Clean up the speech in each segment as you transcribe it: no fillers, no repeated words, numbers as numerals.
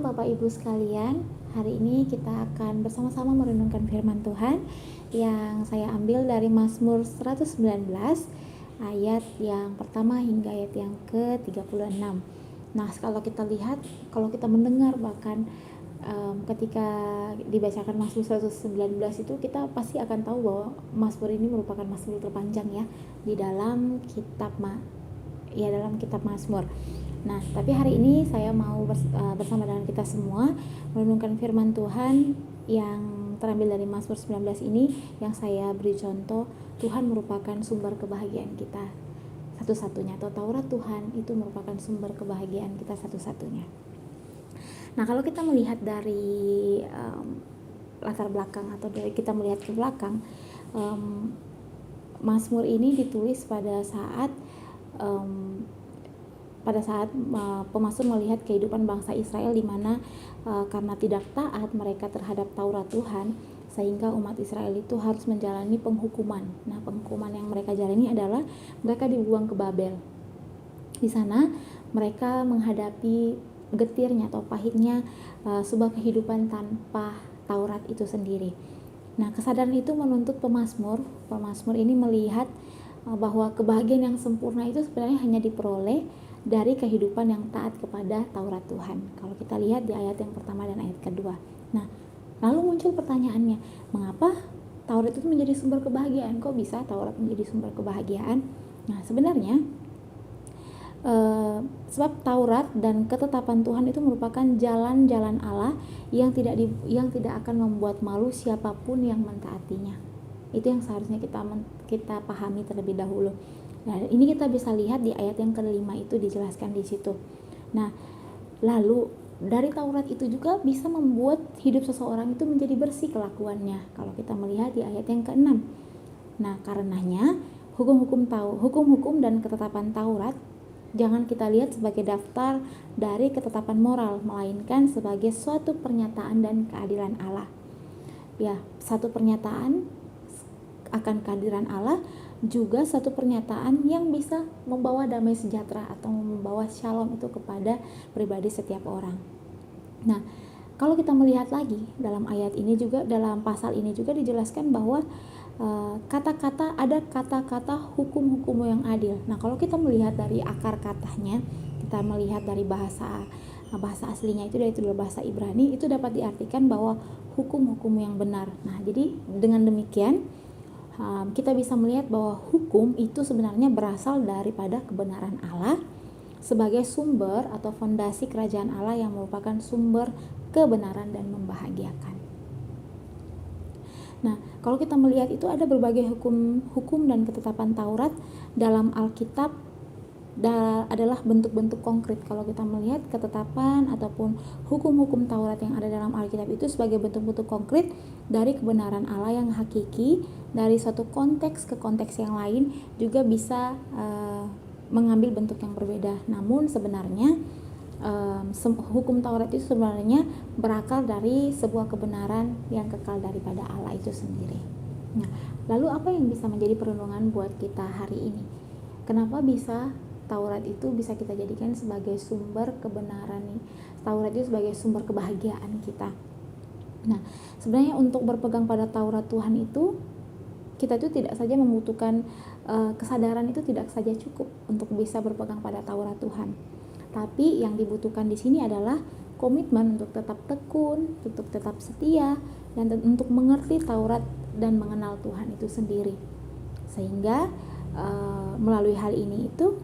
Shalom Bapak Ibu sekalian. Hari ini kita akan bersama-sama merenungkan firman Tuhan yang saya ambil dari Mazmur 119 ayat yang pertama hingga ayat yang ke-36. Nah, kalau kita lihat, kalau kita mendengar bahkan ketika dibacakan Mazmur 119 itu kita pasti akan tahu bahwa Mazmur ini merupakan Mazmur terpanjang ya di dalam kitab Mazmur. Nah, tapi hari ini saya mau bersama dengan kita semua merenungkan firman Tuhan yang terambil dari Mazmur 19 ini, yang saya beri contoh, Tuhan merupakan sumber kebahagiaan kita satu-satunya, atau Taurat Tuhan itu merupakan sumber kebahagiaan kita satu-satunya. Nah, kalau kita melihat dari latar belakang atau dari kita melihat ke belakang, Mazmur ini ditulis pada saat pemazmur melihat kehidupan bangsa Israel di mana karena tidak taat mereka terhadap Taurat Tuhan, sehingga umat Israel itu harus menjalani penghukuman. Nah, penghukuman yang mereka jalani adalah mereka dibuang ke Babel. Di sana mereka menghadapi getirnya atau pahitnya sebuah kehidupan tanpa Taurat itu sendiri. Nah, kesadaran itu menuntut pemazmur ini melihat bahwa kebahagiaan yang sempurna itu sebenarnya hanya diperoleh dari kehidupan yang taat kepada Taurat Tuhan. Kalau kita lihat di ayat yang pertama dan ayat kedua. Nah, lalu muncul pertanyaannya, mengapa Taurat itu menjadi sumber kebahagiaan? Kok bisa Taurat menjadi sumber kebahagiaan? Nah, sebenarnya sebab Taurat dan ketetapan Tuhan itu merupakan jalan-jalan Allah yang tidak akan membuat malu siapapun yang mentaatinya. Itu yang seharusnya kita pahami terlebih dahulu. Nah, ini kita bisa lihat di ayat yang ke-5 itu dijelaskan di situ. Nah, lalu dari Taurat itu juga bisa membuat hidup seseorang itu menjadi bersih kelakuannya. Kalau kita melihat di ayat yang ke-6. Nah, karenanya hukum-hukum dan ketetapan Taurat jangan kita lihat sebagai daftar dari ketetapan moral, melainkan sebagai suatu pernyataan dan keadilan Allah. Ya, satu pernyataan akan kehadiran Allah, juga satu pernyataan yang bisa membawa damai sejahtera atau membawa shalom itu kepada pribadi setiap orang. Nah, kalau kita melihat lagi dalam ayat ini juga, dalam pasal ini juga dijelaskan bahwa ada kata-kata hukum-hukum yang adil. Nah, kalau kita melihat dari akar katanya, kita melihat dari bahasa aslinya itu dari bahasa Ibrani, itu dapat diartikan bahwa hukum-hukum yang benar. Nah, jadi dengan demikian kita bisa melihat bahwa hukum itu sebenarnya berasal daripada kebenaran Allah sebagai sumber atau fondasi kerajaan Allah yang merupakan sumber kebenaran dan membahagiakan. Nah, kalau kita melihat itu ada berbagai hukum dan ketetapan Taurat dalam Alkitab adalah bentuk-bentuk konkret. Kalau kita melihat ketetapan ataupun hukum-hukum Taurat yang ada dalam Alkitab itu sebagai bentuk-bentuk konkret dari kebenaran Allah yang hakiki, dari satu konteks ke konteks yang lain juga bisa mengambil bentuk yang berbeda. Namun sebenarnya hukum Taurat itu sebenarnya berakal dari sebuah kebenaran yang kekal daripada Allah itu sendiri. Nah, lalu apa yang bisa menjadi perenungan buat kita hari ini? Kenapa bisa Taurat itu bisa kita jadikan sebagai sumber kebenaran nih? Taurat itu sebagai sumber kebahagiaan kita. Nah, sebenarnya untuk berpegang pada Taurat Tuhan itu, kita itu tidak saja membutuhkan kesadaran, itu tidak saja cukup untuk bisa berpegang pada Taurat Tuhan. Tapi yang dibutuhkan di sini adalah komitmen untuk tetap tekun, untuk tetap setia, dan untuk mengerti Taurat dan mengenal Tuhan itu sendiri. Sehingga melalui hal ini itu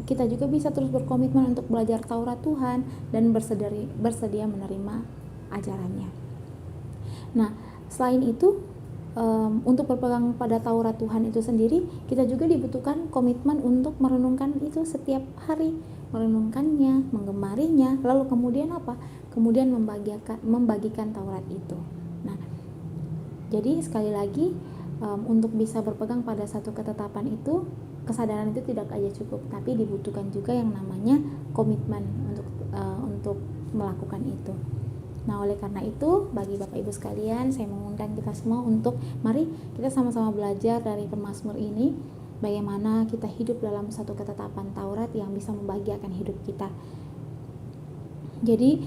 kita juga bisa terus berkomitmen untuk belajar Taurat Tuhan dan bersedia menerima ajarannya. Nah, selain itu untuk berpegang pada Taurat Tuhan itu sendiri, kita juga dibutuhkan komitmen untuk merenungkan itu setiap hari, merenungkannya, menggemarinya, lalu kemudian apa? Kemudian membagikan Taurat itu. Nah, jadi sekali lagi untuk bisa berpegang pada satu ketetapan itu, kesadaran itu tidak aja cukup, tapi dibutuhkan juga yang namanya komitmen untuk melakukan itu. Nah, oleh karena itu, bagi Bapak Ibu sekalian, saya mengundang kita semua untuk mari kita sama-sama belajar dari pemazmur ini, bagaimana kita hidup dalam satu ketetapan Taurat yang bisa membahagiakan hidup kita. Jadi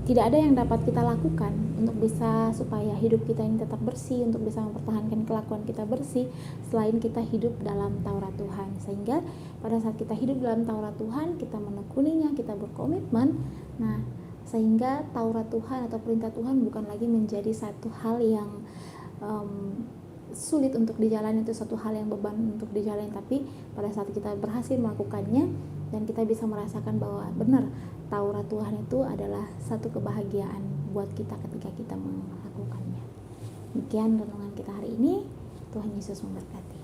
tidak ada yang dapat kita lakukan untuk bisa supaya hidup kita ini tetap bersih, untuk bisa mempertahankan kelakuan kita bersih, selain kita hidup dalam Taurat Tuhan. Sehingga pada saat kita hidup dalam Taurat Tuhan, kita menekuninya, kita berkomitmen, nah sehingga Taurat Tuhan atau perintah Tuhan bukan lagi menjadi satu hal yang sulit untuk dijalani, itu satu hal yang beban untuk dijalani. Tapi pada saat kita berhasil melakukannya dan kita bisa merasakan bahwa benar Taurat Tuhan itu adalah satu kebahagiaan buat kita ketika kita melakukannya. Demikian renungan kita hari ini. Tuhan Yesus memberkati.